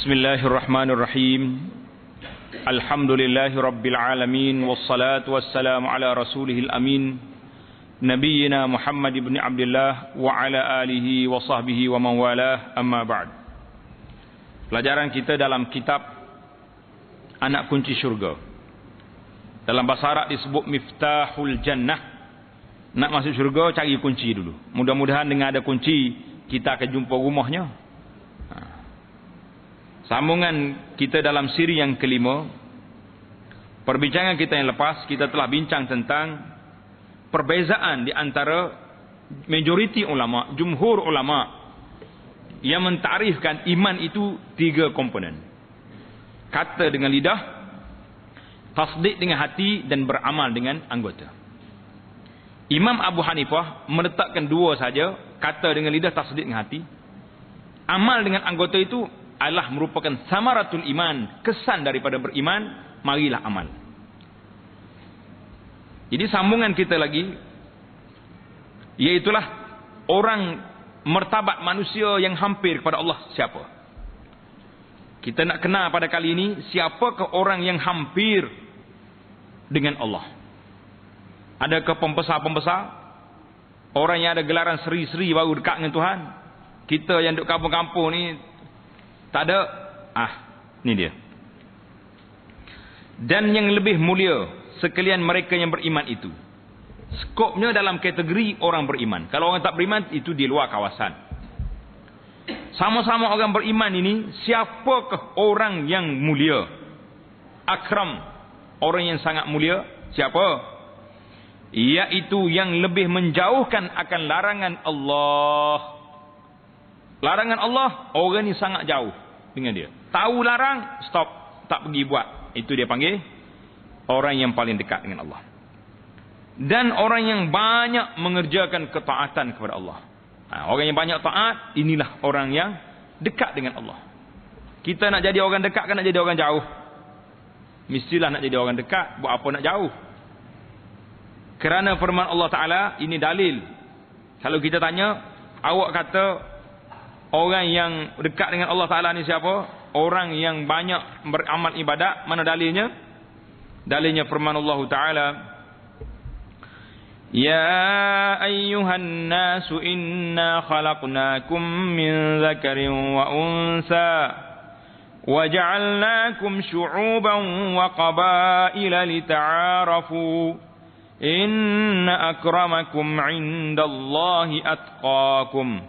Bismillahirrahmanirrahim. Alhamdulillahi rabbil alamin, wassalatu wassalamu ala rasulihil amin, nabiyyina Muhammad ibn Abdullah wa ala alihi wa sahbihi wa man walah, amma ba'd. Pelajaran kita dalam kitab Anak Kunci Syurga. Dalam bahasa Arab disebut Miftahul Jannah. Nak masuk syurga, cari kunci dulu. Mudah-mudahan dengan ada kunci kita akan jumpa rumahnya. Sambungan kita dalam siri yang kelima. Perbincangan kita yang lepas, kita telah bincang tentang perbezaan di antara majoriti ulama, jumhur ulama yang mentarifkan iman itu 3 komponen. Kata dengan lidah, tasdik dengan hati, dan beramal dengan anggota. Imam Abu Hanifah meletakkan 2 saja, kata dengan lidah, tasdik dengan hati. Amal dengan anggota itu adalah merupakan samaratul iman, kesan daripada beriman, marilah amal. Jadi sambungan kita lagi, iaitulah orang martabat manusia yang hampir kepada Allah siapa. Kita nak kenal pada kali ini, siapakah orang yang hampir dengan Allah. Adakah pembesar-pembesar, orang yang ada gelaran seri-seri baru dekat dengan Tuhan? Kita yang duduk kampung-kampung ni tak ada. Ni dia. Dan yang lebih mulia sekalian mereka yang beriman itu. Skopnya dalam kategori orang beriman. Kalau orang tak beriman, itu di luar kawasan. Sama-sama orang beriman ini, siapakah orang yang mulia? Akram, orang yang sangat mulia. Siapa? Iaitu yang lebih menjauhkan akan larangan Allah. Larangan Allah, orang ni sangat jauh dengan dia. Tahu larang, stop, tak pergi buat. Itu dia panggil orang yang paling dekat dengan Allah. Dan orang yang banyak mengerjakan ketaatan kepada Allah. Orang yang banyak taat, inilah orang yang dekat dengan Allah. Kita nak jadi orang dekat kan nak jadi orang jauh? Mestilah nak jadi orang dekat, buat apa nak jauh? Kerana firman Allah Ta'ala, ini dalil. Kalau kita tanya, awak kata orang yang dekat dengan Allah Ta'ala ni siapa? Orang yang banyak beramal ibadat. Mana dalilnya? Dalilnya firman Allah Ta'ala, Ya ayyuhan nasu inna khalaqnakum min zakarin wa unsa wa ja'alnakum syu'uban wa qabaila lita'arafu inna akramakum 'indallahi atqakum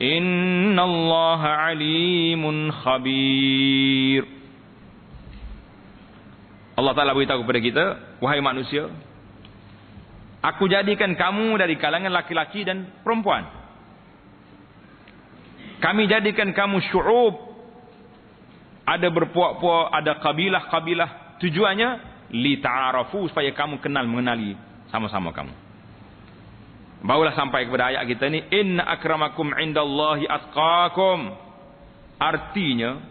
innallaha alimun khabir. Allah Ta'ala beritahu kepada kita, wahai manusia, aku jadikan kamu dari kalangan laki-laki dan perempuan. Kami jadikan kamu syu'ub, ada berpuak-puak, ada kabilah-kabilah. Tujuannya li ta'arafu, supaya kamu kenal mengenali sama-sama kamu. Barulah sampai kepada ayat kita ni, inna akramakum indallahi atqakum. Artinya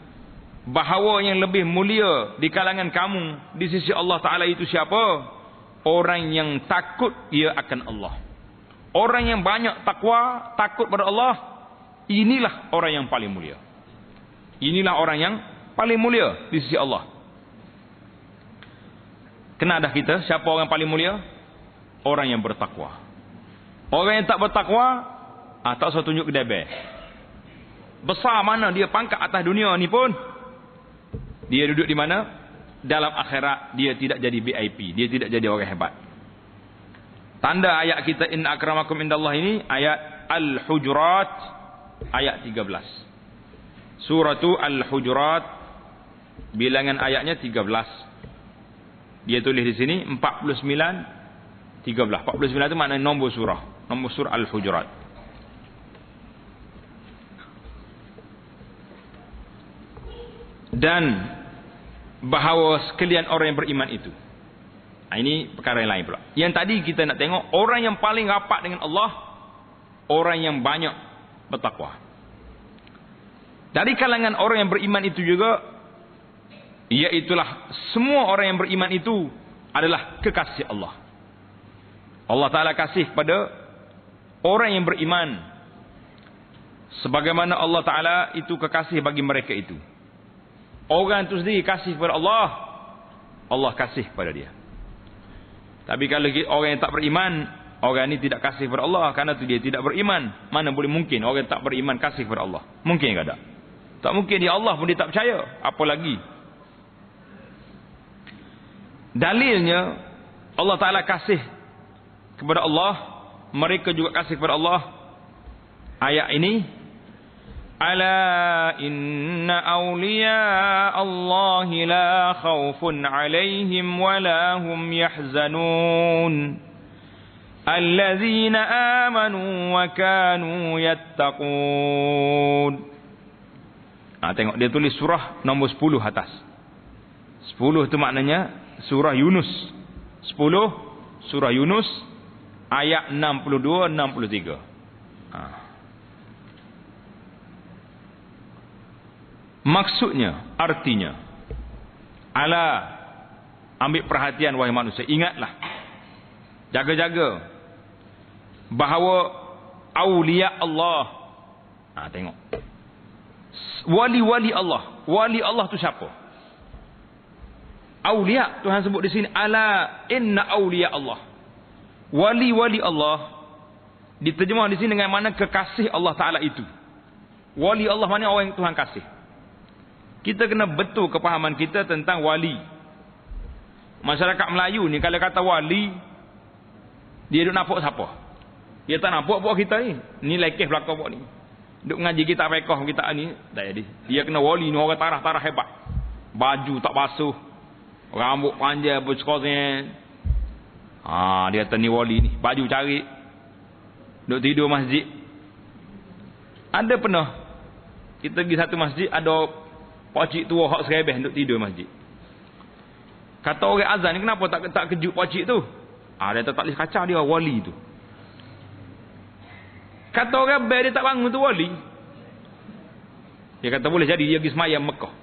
bahawa yang lebih mulia di kalangan kamu di sisi Allah Ta'ala itu siapa? Orang yang takut ia akan Allah. Orang yang banyak takwa, takut pada Allah, inilah orang yang paling mulia. Inilah orang yang paling mulia di sisi Allah. Kena dah kita siapa orang paling mulia? Orang yang bertakwa. Orang yang tak bertakwa, tak usah tunjuk ke debel. Besar mana dia pangkat atas dunia ni pun, dia duduk di mana? Dalam akhirat dia tidak jadi VIP, dia tidak jadi orang hebat. Tanda ayat kita inna akramakum indallah ini ayat Al-Hujurat ayat 13. Suratu Al-Hujurat, bilangan ayatnya 13. Dia tulis di sini 49 13. 49 itu maknanya nombor surah. Nombor surah Al-Hujurat. Dan bahawa sekalian orang yang beriman itu. Ini perkara yang lain pula. Yang tadi kita nak tengok, orang yang paling rapat dengan Allah, orang yang banyak bertakwa. Dari kalangan orang yang beriman itu juga, iaitulah semua orang yang beriman itu adalah kekasih Allah. Allah Ta'ala kasih kepada orang yang beriman sebagaimana Allah Ta'ala itu kekasih bagi mereka itu. orang tu sendiri kasih kepada Allah, Allah kasih kepada dia. Tapi kalau orang yang tak beriman, orang ni tidak kasih kepada Allah kerana tu dia tidak beriman. Mana boleh mungkin orang tak beriman kasih kepada Allah? Mungkin ke tak? Tak mungkin. Dia Allah pun dia tak percaya, apa lagi? Dalilnya Allah Ta'ala kasih kepada Allah, mereka juga kasih kepada Allah. Ayat ini, ala inna awliya Allahi la khawfun alaihim wa la hum yahzanun allazina amanu wa kanu yattaqun. Tengok dia tulis surah nombor 10 atas. 10 itu maknanya surah Yunus. 10 surah Yunus ayat 62 63. Maksudnya, artinya, ala, ambil perhatian wahai manusia, ingatlah, jaga-jaga bahawa awliya Allah. Tengok, wali-wali Allah. Wali Allah tu siapa? Awliya Tuhan sebut di sini, ala inna awliya Allah. Wali-wali Allah diterjemah di sini dengan mana kekasih Allah Ta'ala itu. Wali Allah mana orang yang Tuhan kasih. Kita kena betul kepahaman kita tentang wali. Masyarakat Melayu ni kalau kata wali, dia duk nampak siapa? Dia tak nampak buat kita ni. Ni lekeh belakang buat ni. Duk ngaji kita rekah kita ni, tak jadi. Dia kena wali ni, orang tarah-tarah hebat. Baju tak basuh, rambut panjang bercekosen. Dia kata ni wali ni. Baju cari, duk tidur masjid. Ada pernah kita pergi satu masjid, ada pakcik tua hak serebeh duk tidur masjid. Kata orang azan ni, kenapa tak kejut pakcik tu? Dia tak boleh kacau, dia wali tu. Kata orang bel dia tak bangun tu wali. Dia kata boleh jadi dia pergi semayang Mekah.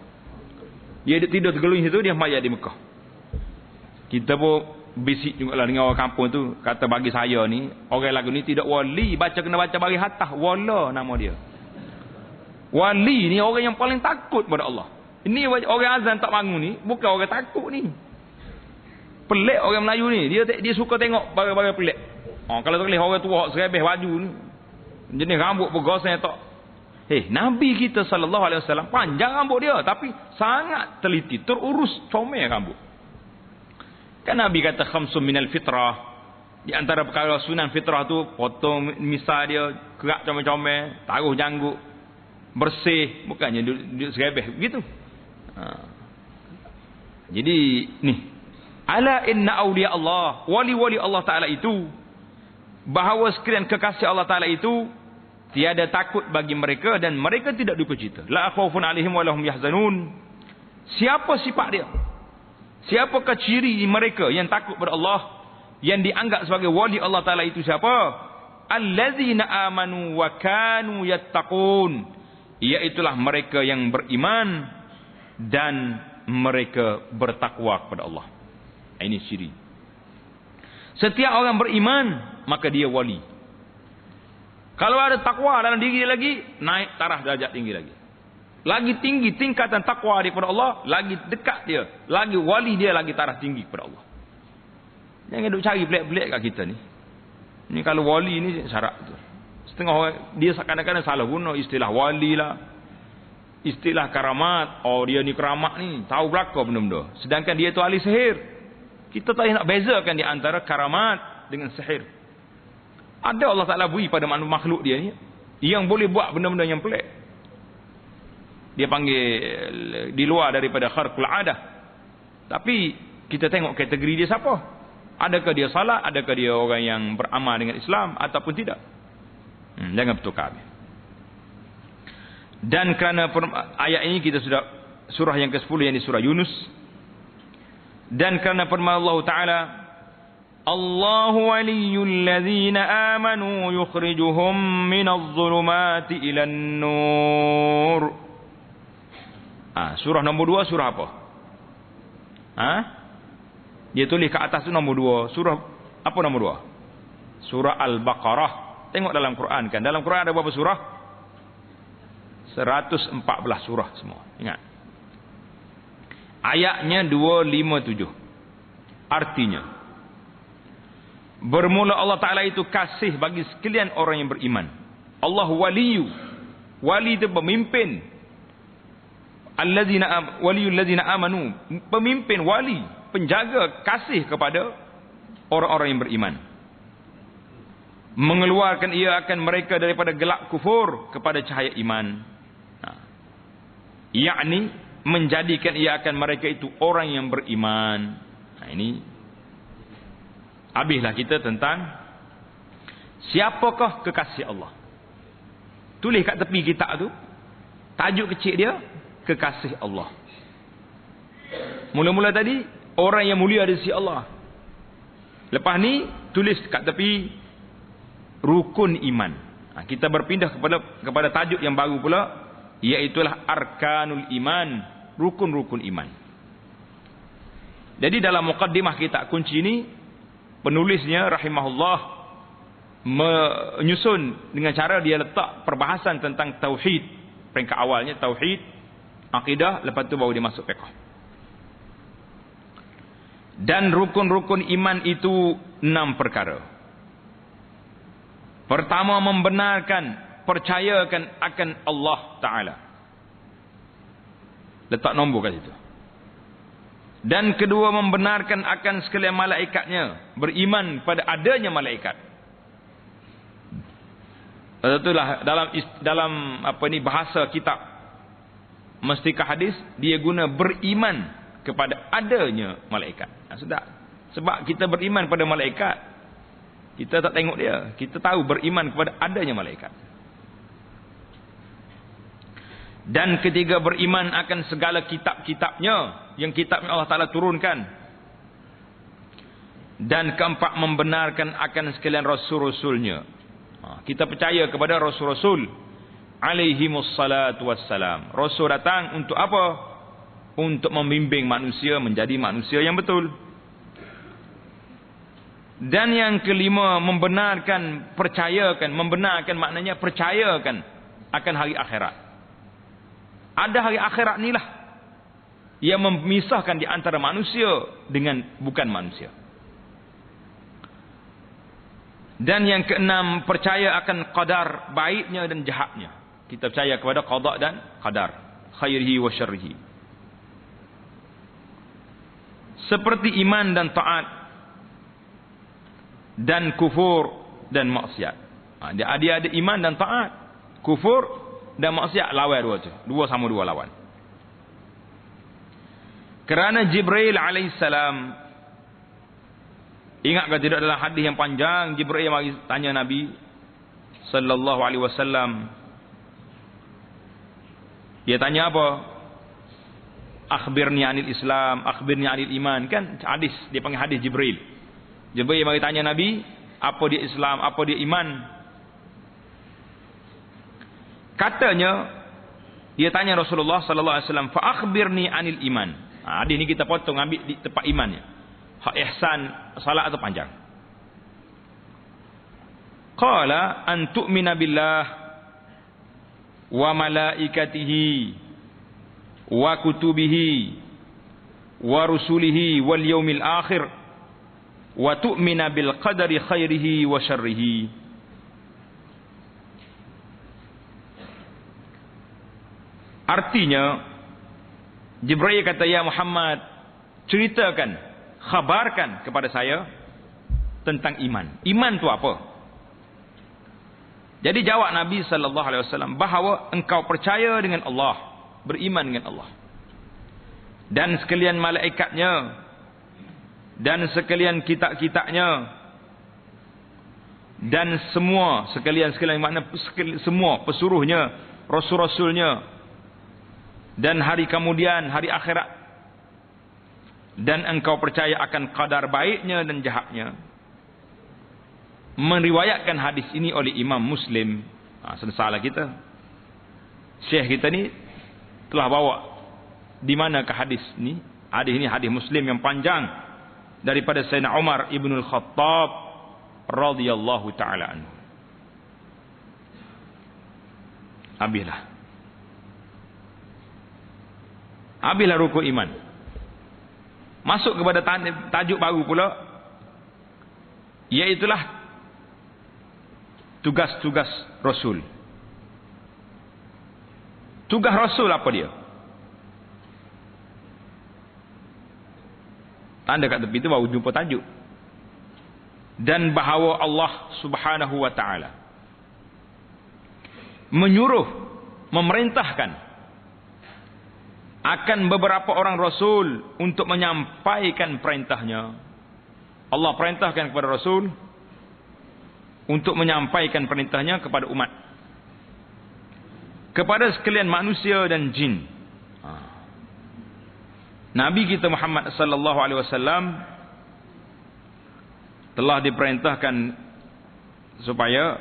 Dia tidur tergelung situ, dia semayang di Mekah. Kita pun bisik jugalah dengan orang kampung tu. Kata bagi saya ni, orang lagu ni tidak wali. Kena baca bagi hatah. Wala nama dia. Wali ni orang yang paling takut pada Allah. Ini orang azan tak bangun ni, bukan orang takut ni. Pelik orang Melayu ni. Dia suka tengok barang-barang pelik. Kalau tak boleh orang tua serebeh baju ni, jenis rambut bergosen tak. Nabi kita sallallahu alaihi wasallam panjang rambut dia, tapi sangat teliti, terurus, comel rambut. Kan Nabi kata khamsun minal fitrah. Di antara perkara sunan fitrah tu, potong misal dia, kerak comel-comel, taruh janggut, bersih, bukannya duduk serebeh begitu. Jadi ni, ala inna awliya Allah, wali-wali Allah Ta'ala itu, bahawa sekalian kekasih Allah Ta'ala itu tiada takut bagi mereka dan mereka tidak duka cita. La khaufun alaihim wa lahum yahzanun. Siapa sifat dia? Siapakah ciri mereka yang takut pada Allah, yang dianggap sebagai wali Allah Ta'ala itu siapa? Allazina amanu wa kanu yattaqun. Iaitulah mereka yang beriman dan mereka bertakwa kepada Allah. Ini ciri. Setiap orang beriman, maka dia wali. Kalau ada takwa dalam diri dia lagi, naik taraf darjat tinggi lagi. Lagi tinggi tingkatan takwa dia kepada Allah, lagi dekat dia, lagi wali dia, lagi taraf tinggi kepada Allah. Jangan duk cari pelik-pelik kat kita ni. Ni kalau wali ni syarat tu. Setengah orang dia kadang-kadang salah guna istilah wali lah, istilah karamat. Dia ni keramat ni, tahu belaka benda-benda. Sedangkan dia tu ahli sihir. Kita tak nak bezakan di antara karamat dengan sihir. Ada Allah Ta'ala beri pada makhluk dia ni yang boleh buat benda-benda yang pelik. Dia panggil di luar daripada kharqul adah. Tapi kita tengok kategori dia siapa. Adakah dia salat, adakah dia orang yang beramal dengan Islam ataupun tidak. Jangan bertukar. Dan kerana ayat ini kita sudah surah yang ke-10 yang di surah Yunus. Dan kerana firman Allah Ta'ala, Allahu waliyyul ladzina amanu yukhrijuhum minadh dhulumati ilan nur. Surah nombor 2 surah apa? Dia tulis ke atas tu nombor 2. Surah apa nombor 2? Surah Al-Baqarah. Tengok dalam Quran kan. Dalam Quran ada berapa surah? 114 surah semua. Ingat. Ayatnya 257. Artinya, bermula Allah Ta'ala itu kasih bagi sekalian orang yang beriman. Allah waliyu. Wali itu pemimpin. Waliyul ladzina amanu. Pemimpin, wali, penjaga, kasih kepada orang-orang yang beriman. Mengeluarkan ia akan mereka daripada gelap kufur kepada cahaya iman. Yakni menjadikan ia akan mereka itu orang yang beriman. Ini habislah kita tentang siapakah kekasih Allah. Tulis kat tepi kitab tu, tajuk kecil dia, kekasih Allah. Mula-mula tadi, orang yang mulia di sisi Allah. Lepas ni, tulis kat tepi, rukun iman. Kita berpindah kepada tajuk yang baru pula, iaitulah arkanul iman, rukun-rukun iman. Jadi dalam muqaddimah kitab kunci ini, penulisnya rahimahullah menyusun dengan cara dia letak perbahasan tentang tauhid. Peringkat awalnya tauhid, akidah, lepas tu baru dia masuk fiqh. Dan rukun-rukun iman itu 6 perkara. Pertama, membenarkan, percayakan akan Allah Ta'ala. Letak nombor kat situ. Dan kedua, membenarkan akan sekalian malaikatnya, beriman pada adanya malaikat. Itulah dalam bahasa kitab Mastikah hadis, dia guna beriman kepada adanya malaikat. Sudah. Sebab kita beriman pada malaikat, kita tak tengok dia, kita tahu beriman kepada adanya malaikat. Dan ketiga, beriman akan segala kitab-kitabnya, yang kitabnya Allah Ta'ala turunkan. Dan keempat, membenarkan akan sekalian rasul-rasulnya. Kita percaya kepada rasul-rasul alaihimus salatu wassalam. Rasul datang untuk apa? Untuk membimbing manusia menjadi manusia yang betul. Dan yang kelima, membenarkan, percayakan. Membenarkan maknanya percayakan akan hari akhirat. Ada hari akhirat inilah yang memisahkan di antara manusia dengan bukan manusia. Dan yang keenam, percaya akan qadar, baiknya dan jahatnya. Kita percaya kepada qada dan qadar, khairihi wa syarrihi. Seperti iman dan taat, dan kufur dan maksiat. Dia ada iman dan taat, kufur dan maksiat, lawan dua tu. Dua sama dua lawan. Kerana Jibril alaihissalam, ingat ke tidak dalam hadis yang panjang, Jibril mari tanya Nabi sallallahu alaihi wasallam. Dia tanya apa? Akhbirni anil Islam, akhbirni anil iman. Kan hadis, dia panggil hadis Jibril. Jibril mari tanya Nabi, apa dia Islam, apa dia iman? Katanya, dia tanya Rasulullah sallallahu alaihi wasallam, fa akhbirni anil iman. Hadis ni kita potong, ambil di tempat imannya. Hak ihsan, salat atau panjang. Qala an tu'mina billah wa malaikatihi wa kutubihi wa rusulihi wal yaumil akhir wa tu'mina bil qadari khairihi wa syarrihi. Artinya, Jibril kata, ya Muhammad, ceritakan, khabarkan kepada saya tentang iman. Iman tu apa? Jadi jawab Nabi sallallahu alaihi wasallam bahawa engkau percaya dengan Allah, beriman dengan Allah, dan sekalian malaikatnya, dan sekalian kitab-kitabnya, dan semua sekalian makna semua pesuruhnya, rasul-rasulnya, dan hari kemudian, hari akhirat. Dan engkau percaya akan qadar baiknya dan jahatnya. Meriwayatkan hadis ini oleh Imam Muslim. Salah kita, Syekh kita ni telah bawa di mana ke hadis ni. Hadis ini hadis Muslim yang panjang daripada Sayyidina Umar ibn al-Khattab radhiyallahu ta'ala anhu. Habislah rukun iman. Masuk kepada tajuk baru pula, iaitulah tugas-tugas Rasul. Tugas Rasul apa dia? Tanda kat tepi itu baru jumpa tajuk. Dan bahawa Allah Subhanahu wa ta'ala menyuruh, memerintahkan akan beberapa orang Rasul untuk menyampaikan perintahnya. Allah perintahkan kepada Rasul untuk menyampaikan perintahnya kepada umat, kepada sekalian manusia dan jin. Nabi kita Muhammad sallallahu alaihi wasallam telah diperintahkan supaya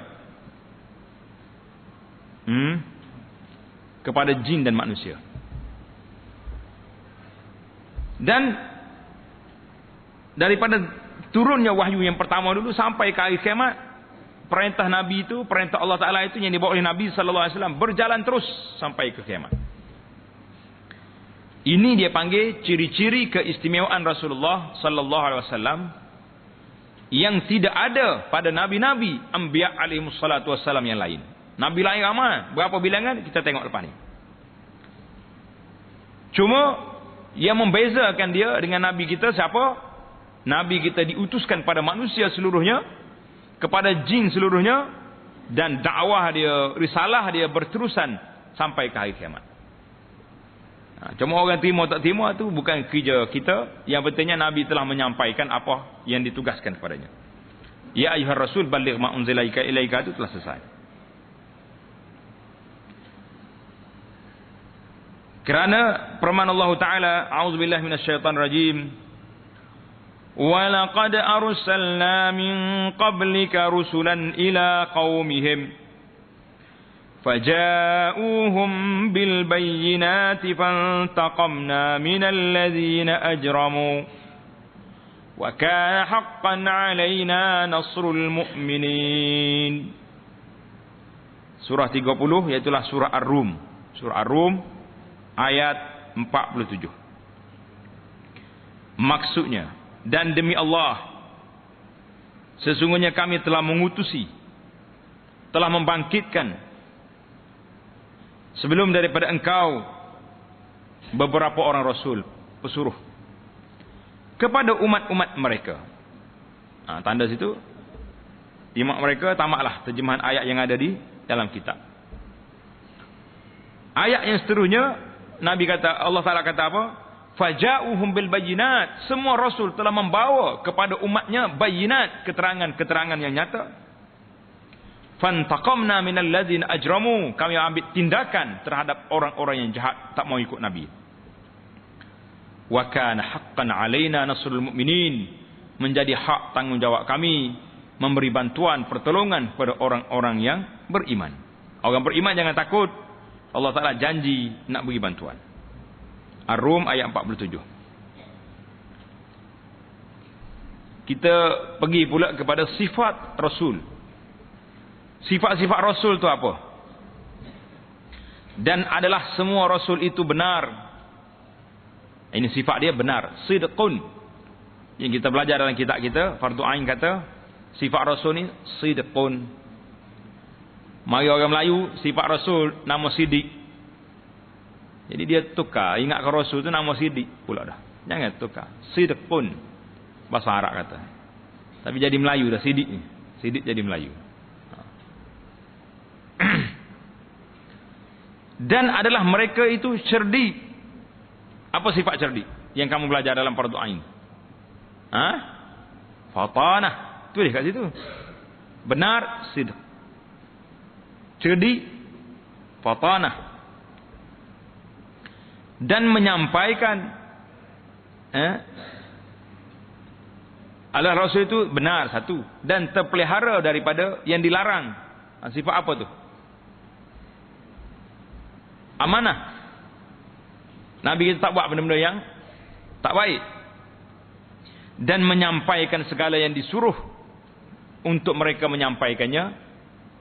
kepada jin dan manusia. Dan daripada turunnya wahyu yang pertama dulu sampai ke akhir kiamat, perintah Nabi itu, perintah Allah Ta'ala itu yang dibawa oleh Nabi sallallahu alaihi wasallam berjalan terus sampai ke kiamat. Ini dia panggil ciri-ciri keistimewaan Rasulullah sallallahu alaihi wasallam yang tidak ada pada nabi-nabi anbiya alaihi wassalatu wassalam yang lain. Nabi lain ramai, berapa bilangan kita tengok lepas ni. Cuma yang membezakan dia dengan nabi kita siapa? Nabi kita diutuskan pada manusia seluruhnya, kepada jin seluruhnya, dan dakwah dia, risalah dia berterusan sampai ke akhir kiamat. Cuma orang terima tak terima tu bukan kerja kita. Yang pentingnya Nabi telah menyampaikan apa yang ditugaskan kepadanya. Ya ayyuhar rasul balligh ma unzila ilaika itu telah selesai. Kerana firman Allah Ta'ala, a'udzubillahi minasyaitanir rajim, wa laqad arsalna min qablika rusulan ila qaumihim فجاءوهم بالبينات فانتقمنا من الذين أجرموا وكان حقا علينا نصر المؤمنين. Surah 30 iaitulah surah Ar-Rum. Surah Ar-Rum ayat 47. Maksudnya, dan demi Allah, sesungguhnya kami telah mengutusi, telah membangkitkan sebelum daripada engkau beberapa orang Rasul, pesuruh kepada umat-umat mereka. Tanda situ, imak mereka, tamatlah terjemahan ayat yang ada di dalam kitab. Ayat yang seterusnya, Nabi kata, Allah Ta'ala kata apa? Faja'uhum bil bayinat. Semua Rasul telah membawa kepada umatnya bayinat, keterangan-keterangan yang nyata. Fantaqamna minal ladzina ajramu, kami ambil tindakan terhadap orang-orang yang jahat tak mau ikut Nabi. Wa kana haqqan alaina nasrul mu'minin, menjadi hak tanggungjawab kami memberi bantuan pertolongan kepada orang-orang yang beriman. Orang beriman jangan takut, Allah Ta'ala janji nak beri bantuan. Ar-Rum ayat 47. Kita pergi pula kepada sifat Rasul. Sifat-sifat Rasul itu apa? Dan adalah semua Rasul itu benar. Ini sifat dia benar. Sidqun. Yang kita belajar dalam kitab kita, Fardu Ain kata, sifat Rasul ni sidqun. Mari orang Melayu, sifat Rasul nama Sidik. Jadi dia tukar. Ingatkan Rasul tu nama Sidik pula dah. Jangan tukar. Sidqun. Bahasa Arab kata. Tapi jadi Melayu dah Sidik ni. Sidik jadi Melayu. Dan adalah mereka itu cerdik. Apa sifat cerdik yang kamu belajar dalam Fardu Ain? Fatanah. Tulis kat situ. Benar, sidq. Cerdik, fatanah. Dan menyampaikan adalah Rasul itu benar satu, dan terpelihara daripada yang dilarang. Sifat apa tu? Amanah. Nabi kita tak buat benda-benda yang tak baik. Dan menyampaikan segala yang disuruh untuk mereka menyampaikannya.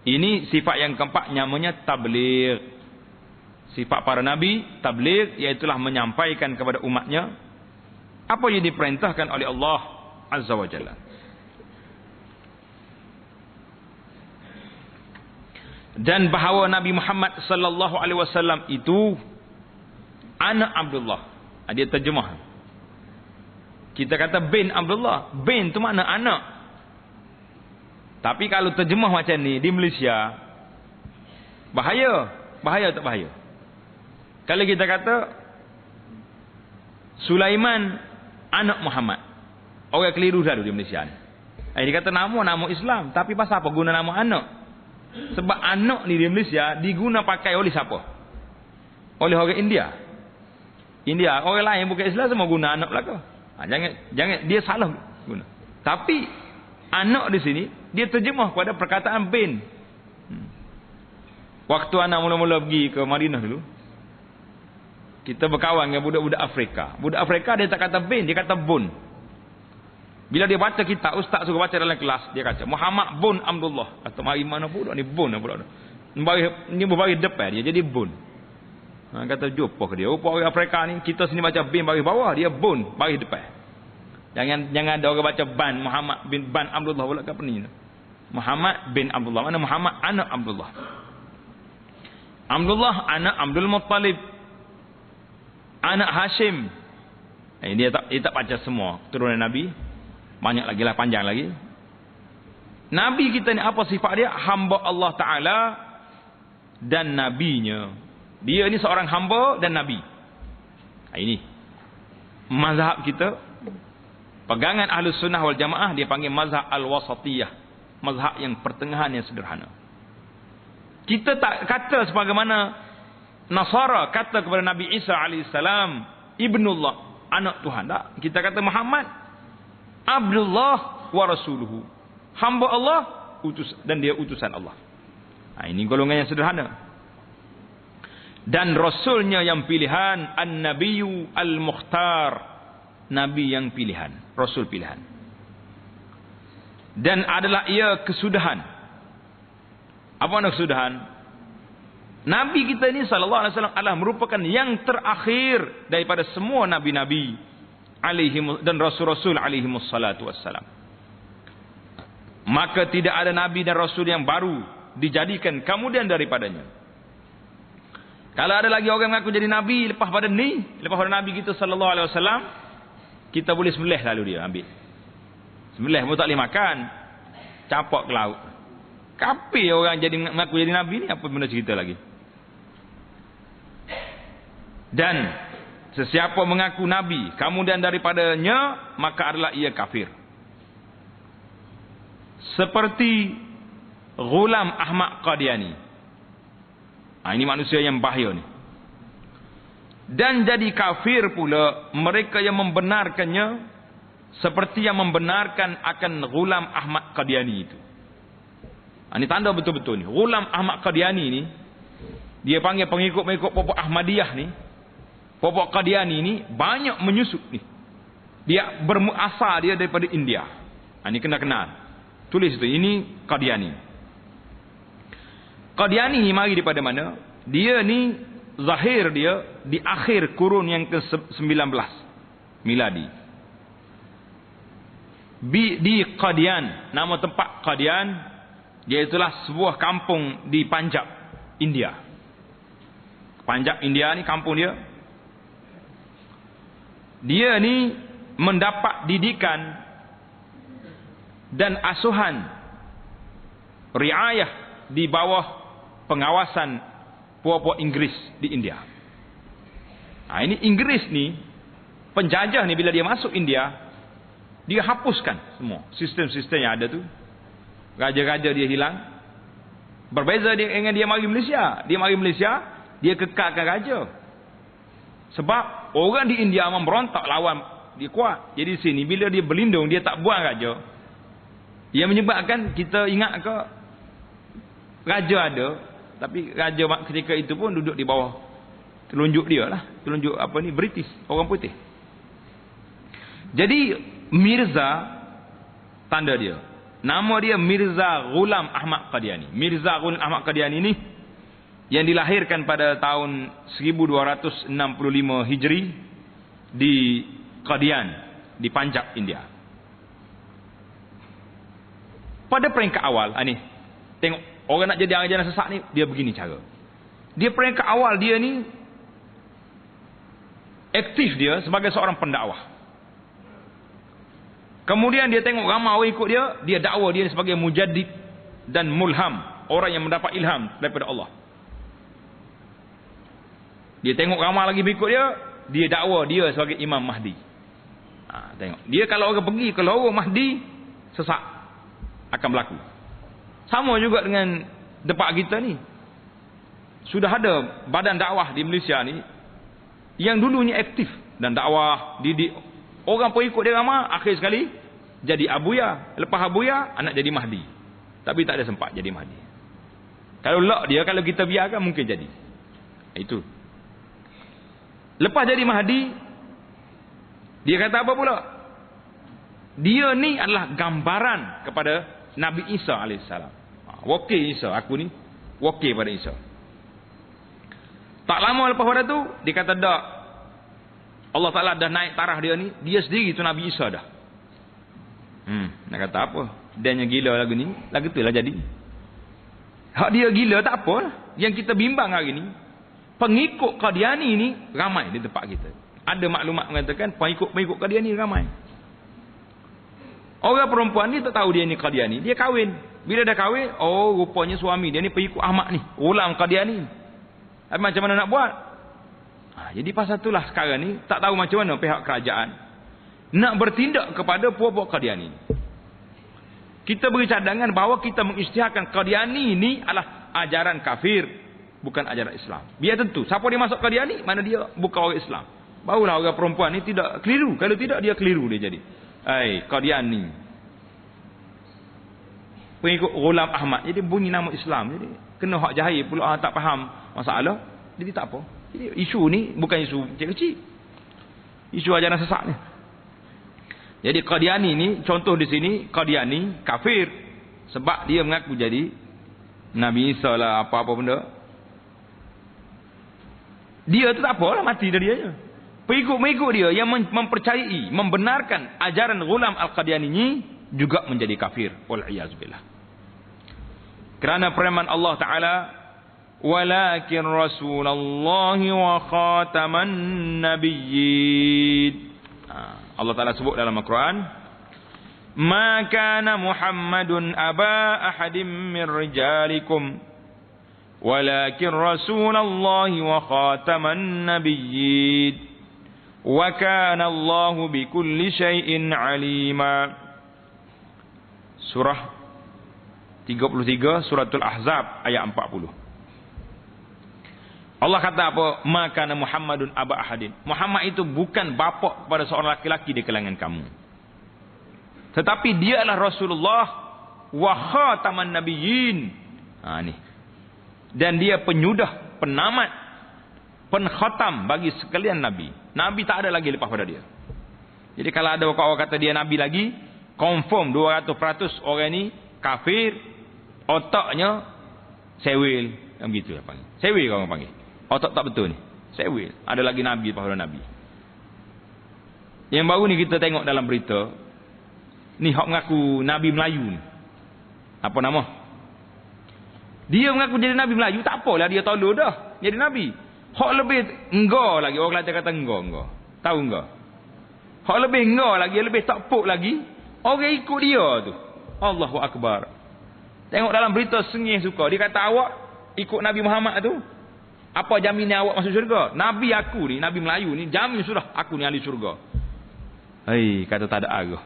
Ini sifat yang keempat, namanya tabligh. Sifat para nabi tabligh, iaitulah menyampaikan kepada umatnya apa yang diperintahkan oleh Allah Azza wa Jalla. Dan bahawa Nabi Muhammad sallallahu alaihi wasallam itu anak Abdullah. Dia terjemah. Kita kata bin Abdullah. Bin tu makna anak. Tapi kalau terjemah macam ni di Malaysia, bahaya. Bahaya tak bahaya? Kalau kita kata Sulaiman anak Muhammad, orang keliru selalu di Malaysia ni. Dia kata nama Islam, tapi pasal apa guna nama anak? Sebab anak ni di Malaysia diguna pakai oleh siapa? Oleh orang India. Orang lain bukan Islam semua guna anak belaka. Jangan dia salah guna. Tapi anak di sini dia terjemah pada perkataan bin. Waktu anak mula-mula pergi ke Madinah dulu, kita berkawan dengan budak-budak Afrika. Budak Afrika dia tak kata bin, dia kata bun. Bila dia baca kitab, ustaz suruh baca dalam kelas, dia kata Muhammad bun Abdullah. Kata mari mana pula ni bun pula. Ni berbaris depan dia jadi bun. Kata jumpa ke dia. Rupa orang Afrika ni, kita sini baca bin baris bawah, dia bun baris depan. Jangan ada orang baca ban Muhammad bin ban Abdullah pula ke apa ni. Muhammad bin Abdullah. Mana Muhammad anak Abdullah. Abdullah anak Abdul Muttalib. Anak Hashim. Dia tak baca semua keturunan Nabi. Banyak lagi lah, panjang lagi. Nabi kita ni apa sifat dia? Hamba Allah Ta'ala dan Nabinya. Dia ni seorang hamba dan Nabi. Ini mazhab kita, pegangan Ahlus Sunnah wal Jamaah, dia panggil mazhab al-wasatiyah, mazhab yang pertengahan, yang sederhana. Kita tak kata sebagaimana Nasara kata kepada Nabi Isa alaihissalam ibnullah, anak Tuhan. Tak, kita kata Muhammad Abdullah wa rasuluhu, hamba Allah dan dia utusan Allah. Ini golongan yang sederhana. Dan rasulnya yang pilihan, an-nabiyyu al-mukhtar, nabi yang pilihan, rasul pilihan. Dan adalah ia kesudahan. Apa makna kesudahan? Nabi kita ini sallallahu alaihi wasallam adalah merupakan yang terakhir daripada semua nabi-nabi dan rasul-rasul alaihi wassalatu wassalam. Maka tidak ada nabi dan rasul yang baru dijadikan kemudian daripadanya. Kalau ada lagi orang mengaku jadi nabi lepas pada nabi kita sallallahu alaihi wasallam, kita boleh sembelih lalu dia ambil. Sembelih pun tak boleh makan. Capak ke laut. Kafir orang jadi mengaku jadi nabi ni, apa benda cerita lagi? Dan sesiapa mengaku nabi kemudian daripadanya, maka adalah ia kafir. Seperti Ghulam Ahmad Qadiani. Ini manusia yang bahaya ni. Dan jadi kafir pula mereka yang membenarkannya, seperti yang membenarkan akan Ghulam Ahmad Qadiani itu. Ini tanda betul-betul ni. Ghulam Ahmad Qadiani ni, dia panggil pengikut-pengikut Pokok Ahmadiyah ni, Pokok Qadiani ni banyak menyusup ni. Dia berasal dia daripada India. Ini kena kenal. Tulis itu, ini Qadiani. Qadiani ni mari daripada mana? Dia ni zahir dia di akhir kurun yang ke-19 miladi. Di Qadian, nama tempat Qadian, iaitulah sebuah kampung di Punjab, India. Punjab India ni kampung dia. Dia ni mendapat didikan dan asuhan riayah di bawah pengawasan puak-puak Inggris di India. Ini Inggris ni, penjajah ni bila dia masuk India, dia hapuskan semua sistem-sistem yang ada tu. Raja-raja dia hilang. Berbeza dengan dia mari Malaysia. Dia mari Malaysia, dia kekalkan raja. Sebab orang di India memberontak lawan dia kuat. Jadi sini bila dia berlindung, dia tak buang raja. Ia menyebabkan kita ingat ke raja ada, tapi raja ketika itu pun duduk di bawah telunjuk dia lah, telunjuk apa ni, British, orang putih. Jadi Mirza, tanda dia, nama dia Mirza Ghulam Ahmad Qadiani. Mirza Ghulam Ahmad Qadiani ni yang dilahirkan pada tahun 1265 Hijri di Qadian di Punjab, India. Pada peringkat awal, ni tengok orang nak jadi ajaran sesat ni, dia begini cara. Dia peringkat awal dia ni aktif dia sebagai seorang pendakwah. Kemudian dia tengok ramai orang ikut dia, dia dakwa dia sebagai mujaddid dan mulham, orang yang mendapat ilham daripada Allah. Dia tengok ramai lagi berikut dia, dia dakwa dia sebagai Imam Mahdi. Tengok. Dia kalau orang pergi ke lorong Mahdi, sesat akan berlaku. Sama juga dengan depak kita ni. Sudah ada badan dakwah di Malaysia ni yang dulunya aktif dan dakwah, didik orang pengikut dia ramai, akhir sekali jadi abuya. Lepas abuya, anak jadi Mahdi. Tapi tak ada sempat jadi Mahdi. Kalau lock dia, kalau kita biarkan mungkin jadi. Itu. Lepas jadi Mahdi, dia kata apa pula? Dia ni adalah gambaran kepada Nabi Isa AS. Wakil Isa, aku ni wakil pada Isa. Tak lama lepas pada tu, dia kata dak, Allah Ta'ala dah naik tarah dia ni, dia sendiri tu Nabi Isa dah. Nak kata apa? Dia yang gila lagu ni, lagu tu lah jadi. Hak dia gila tak apa. Yang kita bimbang hari ni, pengikut Qadiani ni ramai di tempat kita. Ada maklumat mengatakan pengikut Qadiani ramai. Orang perempuan ni tak tahu dia ni Qadiani, dia kahwin. Bila dah kahwin, oh rupanya suami dia ni pengikut Ahmad ni, ulam Qadiani. Macam mana nak buat? Jadi pasal itulah sekarang ni tak tahu macam mana pihak kerajaan nak bertindak kepada puak-puak Qadiani. Kita beri cadangan bahawa kita mengisytiharkan Qadiani ni adalah ajaran kafir, bukan ajaran Islam. Biar tentu siapa dia masuk Qadiani, mana dia bukan orang Islam. Barulah orang perempuan ni tidak keliru. Kalau tidak, dia keliru dia jadi. Qadiani pengikut Ghulam Ahmad, jadi bunyi nama Islam, jadi kena hak jahil pula, tak faham masalah, jadi tak apa. Jadi isu ni bukan isu kecil-kecil, isu ajaran sesat ni. Jadi Qadiani ni, contoh di sini, Qadiani kafir sebab dia mengaku jadi Nabi Isa lah, apa-apa benda. Dia tu tak apalah, mati dari dia. Pengikut-pengikut dia yang mempercayai, membenarkan ajaran Ghulam Al-Qadiani ni juga menjadi kafir. Wal'iyazubillah. Kerana firman Allah Ta'ala, walakin Rasulullah wa khataman nabiyyin. Allah Ta'ala sebut dalam Al-Quran, ma kana Muhammadun aba ahadim min rijalikum walakin Rasulullah wa khataman nabiyyin wa kana Allahu bikulli syai'in alima. Surah 33 Suratul Ahzab ayat 40. Allah kata apa? Maka Muhammadun aba ahadin. Muhammad itu bukan bapa kepada seorang laki-laki di kalangan kamu. Tetapi dia adalah Rasulullah wa khataman nabiyyin. Ni. Dan dia penyudah, penamat, penkhatam bagi sekalian nabi. Nabi tak ada lagi lepas pada dia. Jadi kalau ada orang kata dia nabi lagi, confirm 200% orang ni kafir, otaknya sewil, yang begitu lah panggil. Sewil orang panggil. Otak tak betul ni. Sewil. Ada lagi nabi lepas pada nabi. Yang baru ni kita tengok dalam berita, ni hak mengaku nabi Melayu ni. Apa nama? Dia mengaku jadi nabi Melayu, tak apalah dia tolol dah jadi nabi. Hak lebih enggar lagi, orang Kelantan kata enggar. Tahu enggar? Hak lebih enggar lagi, lebih tak pok lagi, orang ikut dia tu. Allahu Akbar. Tengok dalam berita sengih suka. Dia kata awak ikut Nabi Muhammad tu, apa jaminan awak masuk syurga? Nabi aku ni, Nabi Melayu ni, jamin sudah aku ni ahli syurga. Kata tak ada arah.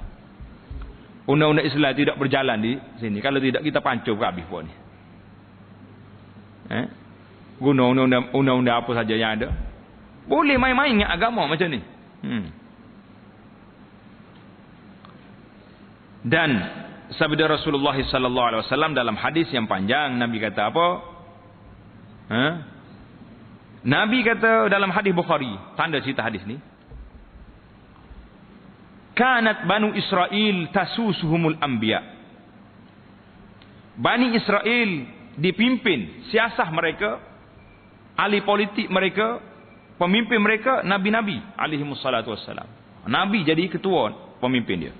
Undang-undang Islam tidak berjalan di sini. Kalau tidak, kita pancur ke habis pun ni. Guna undang-undang apa saja yang ada. Boleh main-main dengan agama macam ni. Dan sabda Rasulullah sallallahu alaihi wasallam dalam hadis yang panjang, Nabi kata apa? Nabi kata dalam hadis Bukhari, tanda cerita hadis ni, kanat Banu Israel tasusuhumul anbiya. Bani Israel dipimpin, siasah mereka, ahli politik mereka, pemimpin mereka nabi-nabi alaihi wassalatu wassalam. Nabi jadi ketua, pemimpin dia.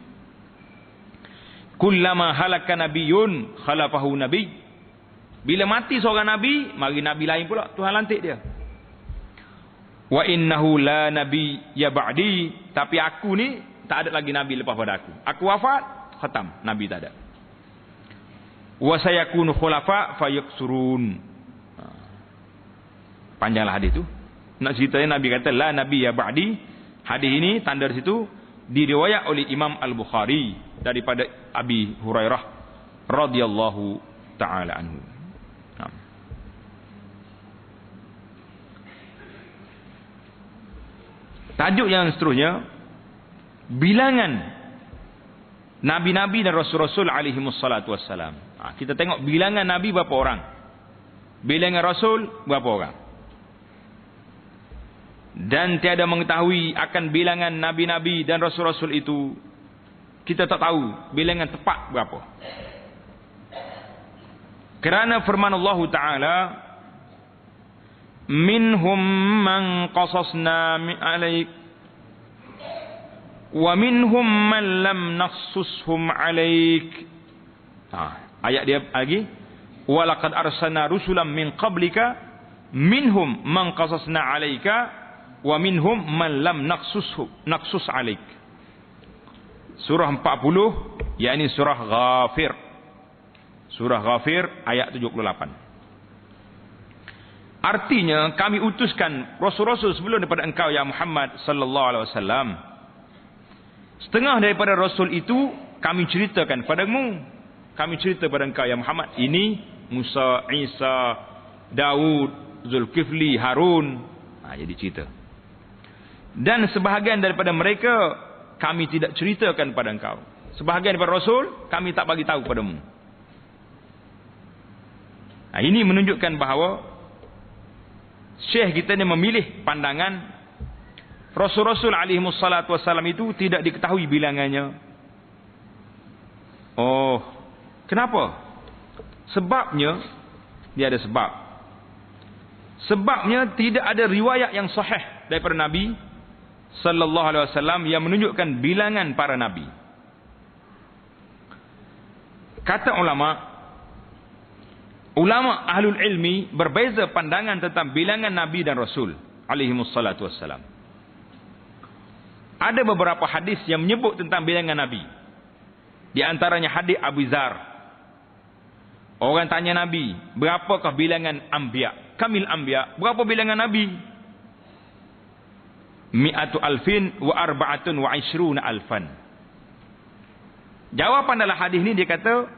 Kullama halaka nabiyyun khalafahu nabi. Bila mati seorang nabi, mari nabi lain pula Tuhan lantik dia. Wa innahu la nabi ya ba'di, tapi aku ni tak ada lagi nabi lepas pada aku. Aku wafat, khatam, nabi tak ada. Wa sayakunu khulafa fayaksurun. Panjanglah hadis tu. Nak ceritanya nabi kata la nabi ya ba'di. Hadis ini tanda di situ diriwayat oleh Imam Al-Bukhari daripada Abi Hurairah radhiyallahu taala anhu. Tajuk yang seterusnya, bilangan nabi-nabi dan rasul-rasul alaihi wassalatu wassalam. Kita tengok bilangan nabi berapa orang, bilangan rasul berapa orang. Dan tiada mengetahui akan bilangan nabi-nabi dan rasul-rasul itu. Kita tak tahu bilangan tepat berapa. Kerana firman Allah Ta'ala, minhum man qasasna alaik wa minhum man lam naqsushum alaik. Ayat dia lagi, wa laqad arsalna rusulan min qablika minhum man qasasna alaika wa minhum man lam naqsus alaik. Surah 40, yakni surah Ghafir. Surah Ghafir ayat 78. Artinya kami utuskan rasul-rasul sebelum daripada engkau ya Muhammad sallallahu alaihi wasallam. Setengah daripada rasul itu kami ceritakan padamu. Kami cerita pada engkau ya Muhammad. Ini Musa, Isa, Daud, Zulkifli, Harun. Jadi cerita. Dan sebahagian daripada mereka kami tidak ceritakan pada engkau. Sebahagian daripada rasul kami tak bagi tahu padamu. Ini menunjukkan bahawa Syekh kita ni memilih pandangan rasul-rasul alaihi wassalatu wassalam itu tidak diketahui bilangannya. Oh, kenapa? Sebabnya, dia ada sebab. Sebabnya tidak ada riwayat yang sahih daripada Nabi sallallahu alaihi wasallam yang menunjukkan bilangan para nabi. Kata ulama ahlul ilmi berbeza pandangan tentang bilangan nabi dan rasul alaihi wassalatu wassalam. Ada beberapa hadis yang menyebut tentang bilangan nabi. Di antaranya hadis Abu Dzar. Orang tanya Nabi, berapakah bilangan anbiya? Kamil anbiya, berapa bilangan nabi? Mi'atu alfin wa arba'atun wa ishruna alfan. Jawapan dalam hadis ni dia kata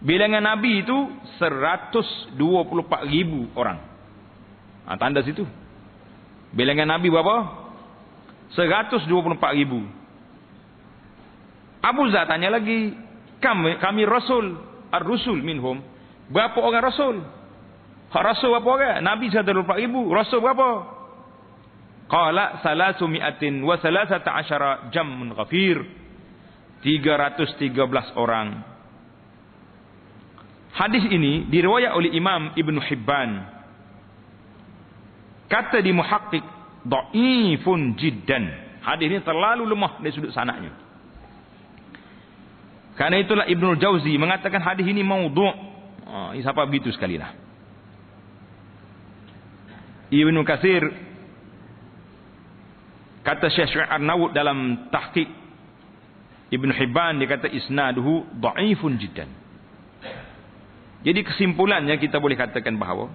bilangan nabi itu 124,000 orang. Tanda situ. Bilangan nabi berapa? 124,000. Abu Dzar tanya lagi, kami rasul, ar-rusul minhum. Berapa orang rasul? Rasul berapa orang? Nabi 124,000, rasul berapa? Qala 300 wa 13 jammun ghafir. 313 orang. Hadis ini diriwayat oleh Imam Ibn Hibban. Kata di muhaqqiq, dhaifun jiddan. Hadis ini terlalu lemah dari sudut sanadnya. Karena itulah Ibnul Jauzi mengatakan hadis ini maudhu'. Siapa begitu sekali lah. Ibnu Katsir kata Syekh Arnaud dalam tahqiq Ibn Hibban, dia kata isnaduhu dhaifun jiddan. Jadi kesimpulannya kita boleh katakan bahawa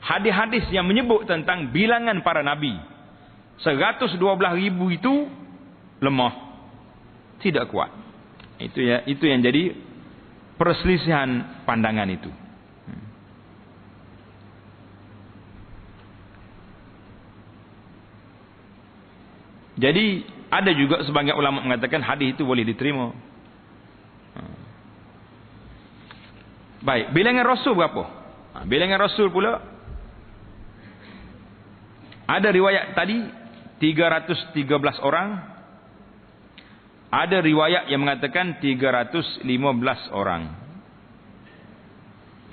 hadis-hadis yang menyebut tentang bilangan para nabi 112,000 itu lemah, tidak kuat. Itu yang jadi perselisihan pandangan itu. Jadi ada juga sebagian ulama mengatakan hadis itu boleh diterima. Baik, bilangan rasul berapa? Bilangan rasul pula ada riwayat tadi 313 orang. Ada riwayat yang mengatakan 315 orang.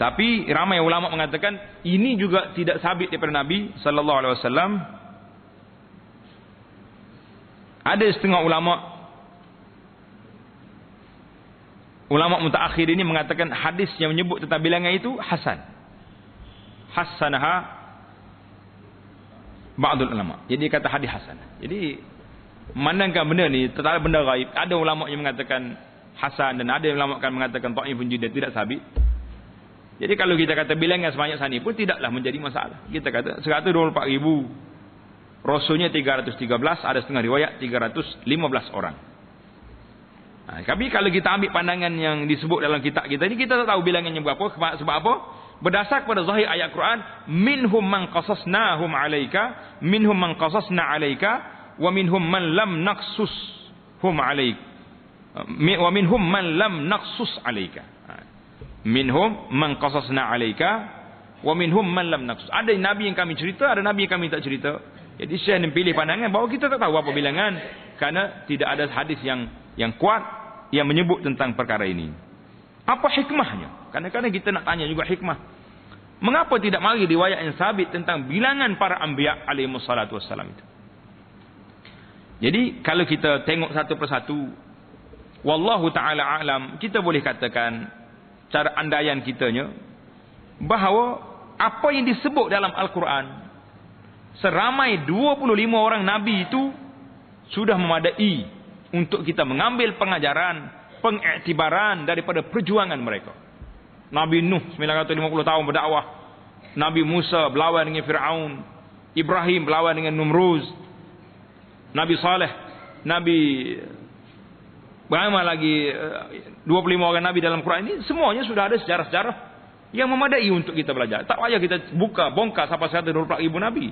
Tapi ramai ulama mengatakan ini juga tidak sabit daripada Nabi sallallahu alaihi wasallam. Ada setengah ulama mutaakhir ini mengatakan hadis yang menyebut tentang bilangan itu hasan. Hasanaha ba'dul ulama. Jadi kata hadis hasan. Jadi memandangkan benda ni tentang benda gaib. Ada ulama yang mengatakan hasan dan ada ulama yang mengatakan dhaifun jiddan, tidak sabit. Jadi kalau kita kata bilangan sebanyak sani pun tidaklah menjadi masalah. Kita kata 124,000. Rasulnya 313, ada setengah riwayat 315 orang. Tapi kalau kita ambil pandangan yang disebut dalam kitab kita ini, kita tak tahu bilangannya berapa. Sebab apa? Berdasar kepada zahir ayat Quran, minhum man qasasnahum alaika, minhum man qasasna alaika, wa minhum man lam naqsushum alaika, wa minhum man lam naqsus alaika. Minhum man qasasna alaika, wa minhum man lam naqsus. Ada nabi yang kami cerita, ada nabi yang kami tak cerita. Jadi saya pilih pandangan bahawa kita tak tahu apa bilangan, kerana tidak ada hadis yang kuat yang menyebut tentang perkara ini. Apa hikmahnya? Kadang-kadang kita nak tanya juga hikmah. Mengapa tidak mari riwayat yang sabit tentang bilangan para anbiya alaihi wassalatu wassalam itu? Jadi kalau kita tengok satu persatu, wallahu taala alam, kita boleh katakan cara andaian kitanya bahawa apa yang disebut dalam Al-Quran, seramai 25 orang Nabi itu sudah memadai untuk kita mengambil pengajaran, pengiktibaran daripada perjuangan mereka. Nabi Nuh 950 tahun berdakwah, Nabi Musa berlawan dengan Fir'aun, Ibrahim berlawan dengan Numruz, Nabi Saleh, Nabi berapa lagi 25 orang Nabi dalam Quran ini, semuanya sudah ada sejarah-sejarah yang memadai untuk kita belajar. Tak payah kita bongkar sampai 124,000 Nabi.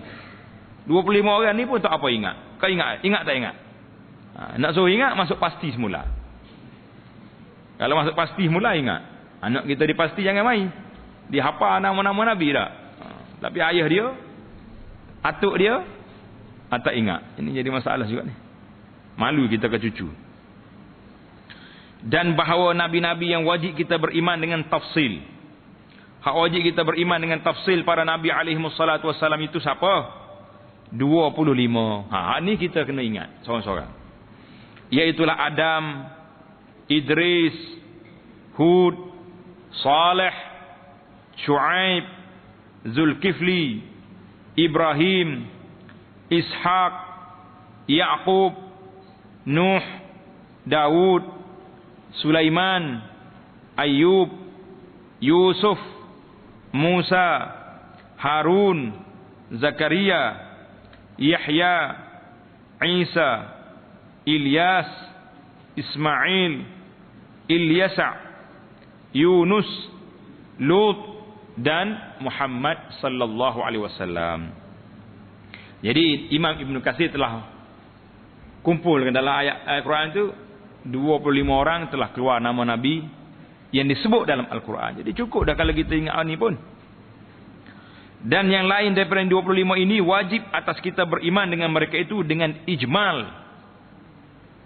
25 orang ni pun tak apa ingat. Kau ingat? Ingat tak ingat? Nak suruh ingat, masuk pasti semula. Kalau masuk pasti semula, ingat. Anak kita di pasti jangan main. Dia hafal nama-nama Nabi tak? Tapi ayah dia, atuk dia, tak ingat. Ini jadi masalah juga ni. Malu kita ke cucu. Dan bahawa Nabi-Nabi yang wajib kita beriman dengan tafsil. Hak wajib kita beriman dengan tafsil para Nabi alaihi wassalatu wassalam itu siapa? 25. Ni kita kena ingat seorang-seorang. Iaitulah Adam, Idris, Hud, Saleh, Shu'aib, Zulkifli, Ibrahim, Ishaq, Yaqub, Nuh, Daud, Sulaiman, Ayub, Yusuf, Musa, Harun, Zakaria, Yahya, Isa, Ilyas, Ismail, Ilyasa, Yunus, Lut dan Muhammad sallallahu alaihi wasallam. Jadi Imam Ibn Katsir telah kumpulkan dalam ayat Al-Quran itu 25 orang telah keluar nama Nabi yang disebut dalam Al-Quran. Jadi cukup dah kalau kita ingat ni pun. Dan yang lain daripada 25 ini wajib atas kita beriman dengan mereka itu dengan ijmal.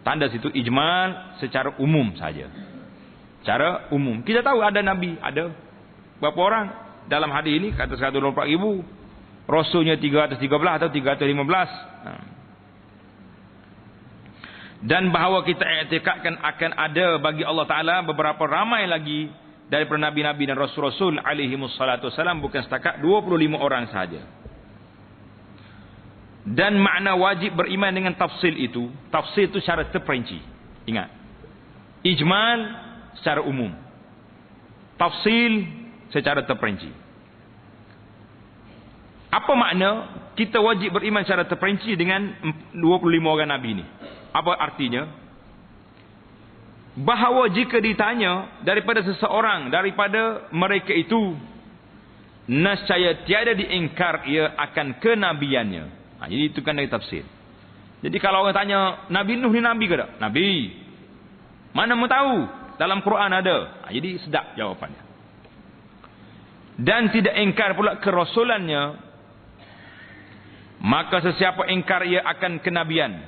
Tanda situ ijmal secara umum saja. Secara umum. Kita tahu ada Nabi, ada berapa orang dalam hadis ini kata 124,000. Rasulnya 313 atau 315. Dan bahawa kita i'tikadkan akan ada bagi Allah Ta'ala beberapa ramai lagi daripada Nabi-Nabi dan Rasul-Rasul alaihi wassalatu wassalam, bukan setakat 25 orang sahaja. Dan makna wajib beriman dengan tafsil itu secara terperinci. Ingat, ijmal secara umum, tafsil secara terperinci. Apa makna kita wajib beriman secara terperinci dengan 25 orang Nabi ini? Apa artinya? Bahawa jika ditanya daripada seseorang daripada mereka itu, nescaya tiada diingkar ia akan kenabiannya. Jadi itu kan dari tafsir. Jadi kalau orang tanya Nabi Nuh ni Nabi ke tak? Nabi. Mana mau tahu? Dalam Quran ada. Jadi sedap jawapannya. Dan tidak ingkar pula kerasulannya, maka sesiapa ingkar ia akan kenabian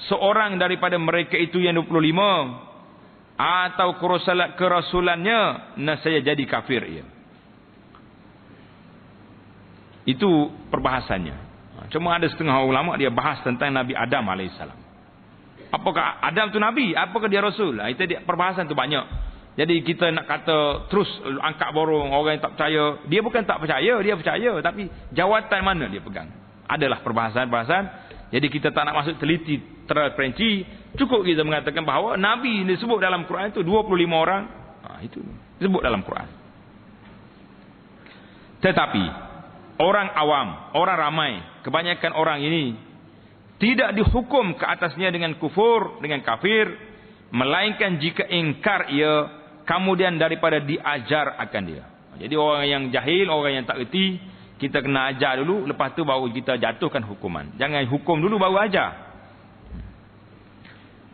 seorang daripada mereka itu yang 25 atau kerasulannya, nescaya jadi kafir ia. Itu perbahasannya. Cuma ada setengah ulama dia bahas tentang Nabi Adam alaihissalam. Apakah Adam tu nabi? Apakah dia rasul? Itu dia, perbahasan tu banyak. Jadi kita nak kata terus angkat borong orang yang tak percaya. Dia bukan tak percaya, dia percaya. Tapi jawatan mana dia pegang? Adalah perbahasan-perbahasan. Jadi kita tak nak masuk teliti, terperinci. Cukup kita mengatakan bahawa nabi disebut dalam Quran itu 25 orang. Itu disebut dalam Quran. Tetapi orang awam, orang ramai, kebanyakan orang ini tidak dihukum ke atasnya dengan kufur, dengan kafir, melainkan jika ingkar ia, kemudian daripada diajar akan dia. Jadi orang yang jahil, orang yang tak erti, kita kena ajar dulu, lepas tu baru kita jatuhkan hukuman. Jangan hukum dulu baru ajar.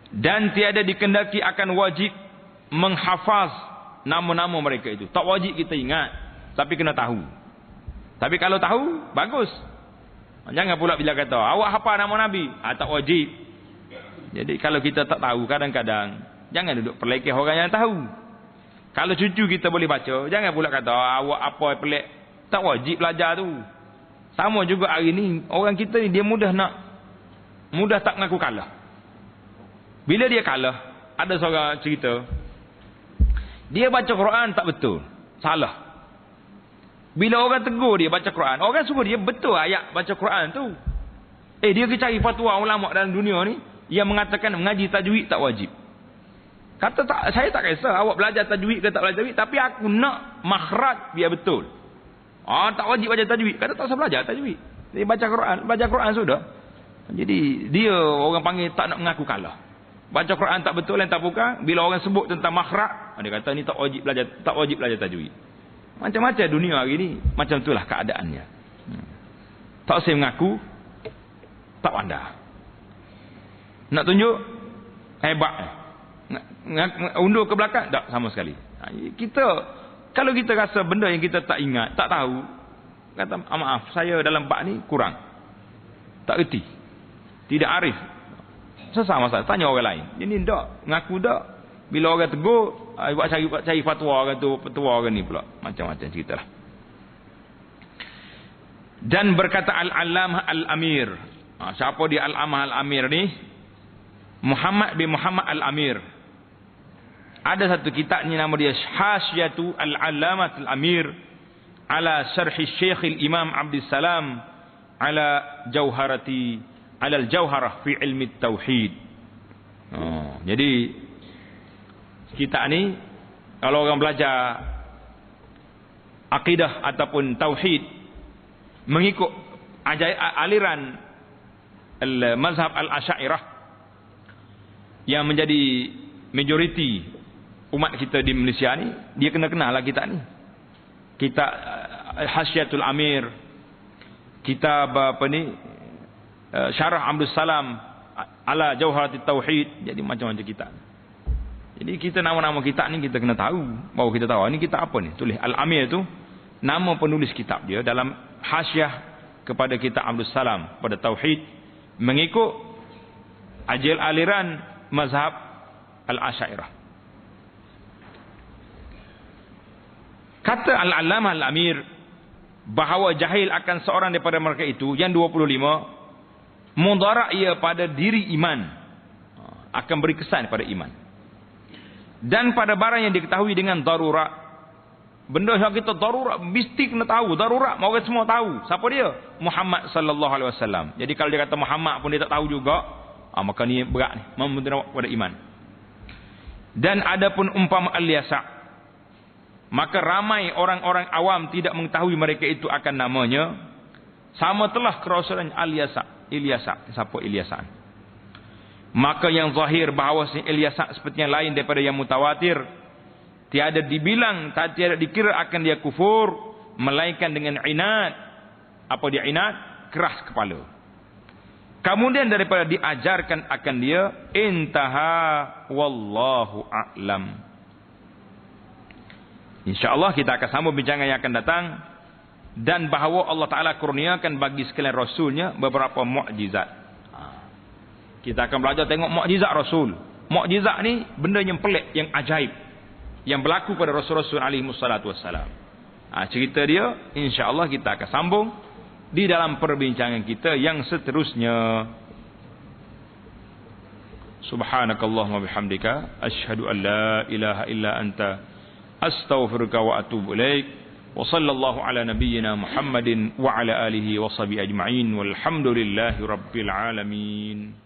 Dan tiada dikendaki akan wajib menghafaz nama-nama mereka itu. Tak wajib kita ingat, tapi kena tahu. Tapi kalau tahu, bagus. Jangan pula bila kata, awak hafal nama Nabi. Tak wajib. Jadi kalau kita tak tahu, kadang-kadang jangan duduk perlekeh orang yang tahu. Kalau cucu kita boleh baca, jangan pula kata, awak apa pelik. Tak wajib belajar tu. Sama juga hari ni, orang kita ni dia mudah tak mengaku kalah. Bila dia kalah, ada seorang cerita, dia baca Quran tak betul, salah. Bila orang tegur dia baca Quran, orang suruh dia betul ayat baca Quran tu. Dia pergi cari fatwa ulama dalam dunia ni yang mengatakan mengaji tajwid tak wajib. Kata tak, saya tak kisah awak belajar tajwid ke tak belajar tajwid, tapi aku nak makhraj biar betul. Tak wajib baca tajwid. Kata tak usah belajar tajwid. Dia baca Quran sudah. Jadi dia orang panggil tak nak mengaku kalah. Baca Quran tak betul yang tak bukan, bila orang sebut tentang makhraj, dia kata ni tak wajib belajar tajwid. Macam-macam dunia hari ni, macam itulah keadaannya. Tak usah mengaku tak pandai. Nak tunjuk hebat, undur ke belakang tak sama sekali. Kita kalau kita rasa benda yang kita tak ingat, tak tahu, kata maaf saya dalam bab ni kurang, tak erti, tidak arif, sesama saya tanya orang lain. Jadi tak mengaku tak. Bila orang tegur, buat cari fatwa orang tu, petua orang ni pula. Macam-macam ceritalah. Dan berkata Al-Allamah Al-Amir. Siapa dia Al-Allamah Al-Amir ni? Muhammad bin Muhammad Al-Amir. Ada satu kitab ni nama dia Hasyatu Al-Allamah Al-Amir ala Syarh Syekh Al-Imam Abdus Salam ala Al-Jawharah fi ilmi Tauhid. Jadi kita ni kalau orang belajar akidah ataupun tauhid mengikut aliran mazhab al-Asy'ariyah yang menjadi majoriti umat kita di Malaysia ni, dia kena kenal lah kitab ni. Kitab Hasyatul Amir, kitab Syarah Abdus Salam ala Jawharatit Tauhid. Jadi macam-macam kitab. Jadi kita nama-nama kitab ni kita kena tahu. Baru kita tahu ni kitab apa ni. Tulis Al-Amir tu nama penulis kitab dia dalam hasyah kepada kitab Abdus Salam pada Tauhid mengikut aliran mazhab Al-Asy'ariyah. Kata Al-Allamah Al-Amir bahawa jahil akan seorang daripada mereka itu yang 25 mudarat ia pada diri iman, akan beri kesan pada iman. Dan pada barang yang diketahui dengan darurat. Benda yang kita darurat, mesti kena tahu. Darurat, orang semua tahu. Siapa dia? Muhammad sallallahu alaihi wasallam. Jadi kalau dia kata Muhammad pun dia tak tahu juga, maka ni berat ni, memudarat pada iman. Dan adapun umpama al-yasa', maka ramai orang-orang awam tidak mengetahui mereka itu akan namanya. Sama telah kerasulan al-yasa', Ilyasa. Siapa Ilyasa? Maka yang zahir bahawa Ilyasa seperti yang lain daripada yang mutawatir, tiada dibilang, tiada dikira akan dia kufur, melainkan dengan inat. Apa dia inat? Keras kepala. Kemudian daripada diajarkan akan dia, intaha wallahu a'lam. InsyaAllah kita akan sambung bincangan yang akan datang. Dan bahawa Allah Ta'ala kurniakan bagi sekalian Rasulnya beberapa mu'jizat. Kita akan belajar tengok mukjizat Rasul. Mukjizat ni benda yang pelik, yang ajaib, yang berlaku pada Rasul-Rasul alaihi wassalatu wassalam. Cerita dia insya-Allah kita akan sambung di dalam perbincangan kita yang seterusnya. Subhanakallahumma bihamdika asyhadu an la ilaha illa anta astaghfiruka wa atubu ilaik. Wa sallallahu ala nabiyyina Muhammadin wa ala alihi wa sahbihi ajma'in walhamdulillahi rabbil alamin.